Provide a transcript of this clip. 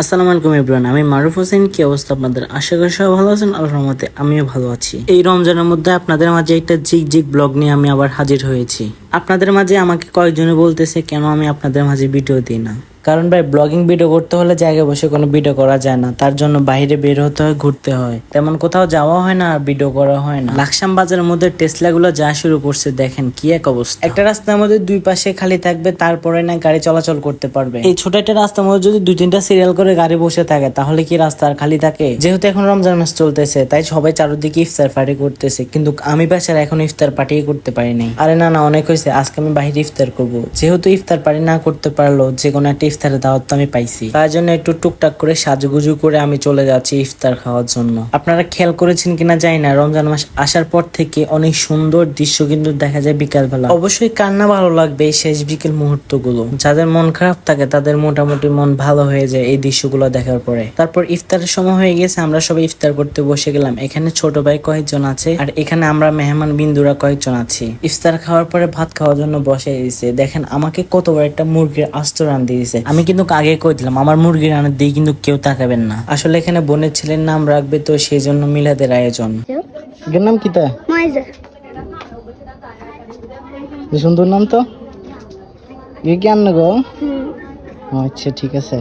আসসালামু আলাইকুম এভরিওয়ান, আমি মারুফ হোসেন। কি অবস্থা আপনাদের? আশা করি সবাই ভালো আছেন। আল্লাহর রহমতে আমিও ভালো আছি। এই রমজানের মধ্যে আপনাদের মাঝে একটা জিগ ব্লগ নিয়ে আমি আবার হাজির হয়েছি। আপনাদের মাঝে আমাকে কয়েকজনে বলতেছে কেন আমি আপনাদের মাঝে ভিডিও দিই না। কারণ ভাই, ব্লগিং ভিডিও করতে হলে জায়গায় বসে কোনো ভিডিও করা যায় না, তার জন্য বাইরে বের হতে হয়, ঘুরতে হয়, তেমন কোথাও যাওয়া হয় না, আর ভিডিও করা হয় না। লাকসাম বাজারের মধ্যে টেসলা গুলো যা শুরু করছে, দেখেন কি এক অবস্থা। একটা রাস্তার মধ্যে দুই পাশে খালি থাকবে, তারপরে না গাড়ি চলাচল করতে পারবে। এই ছোট একটা রাস্তার মধ্যে যদি দুই তিনটা সিরিয়াল করে গাড়ি বসে থাকে, তাহলে কি রাস্তা আর খালি থাকে? যেহেতু এখন রমজান মাস চলতেছে, তাই সবাই চারদিকে ইফতার পার্টি করতেছে, কিন্তু আমি বেচারা এখন ইফতার পার্টি করতে পারিনি। আরে না, অনেক হয়েছে, আজকে আমি বাইরে ইফতার করব। যেহেতু ইফতার পার্টি না করতে পারলো, যে কোনো একটা ইফতারের দাওয়াত তো আমি পাইছি, তার জন্য একটু টুকটাক করে সাজুগুজু করে আমি চলে যাচ্ছি ইফতার খাওয়ার জন্য। আপনারা খেয়াল করেছেন কিনা জানি না, রমজান মাস আসার পর থেকে অনেক সুন্দর দৃশ্য কিন্তু দেখা যায় বিকাল বেলা। অবশ্যই কার না ভালো লাগবে এই শেষ বিকেল মুহূর্ত গুলো। যাদের মন খারাপ থাকে তাদের মোটামুটি মন ভালো হয়ে যায় এই দৃশ্যগুলো দেখার পরে। তারপর ইফতারের সময় হয়ে গেছে, আমরা সবাই ইফতার করতে বসে গেলাম। এখানে ছোট ভাই কয়েকজন আছে, আর এখানে আমরা মেহমান বিন্দুরা কয়েকজন আছি। ইফতার খাওয়ার পরে ভাত খাওয়ার জন্য বসে দিয়েছে। দেখেন আমাকে কত বড় একটা মুরগির আস্ত রান দিয়েছে। আমি কিন্তু আগে কই দিলাম, আমার মুরগির রান্নার দিয়ে কিন্তু কেউ তাকাবেন না। আসলে এখানে বোনের ছেলের নাম রাখবে, তো সেই জন্য মিলাদের আয়োজন। এর নাম কিতা? সুন্দর নাম তো। কি আন্ন গো? আচ্ছা ঠিক আছে।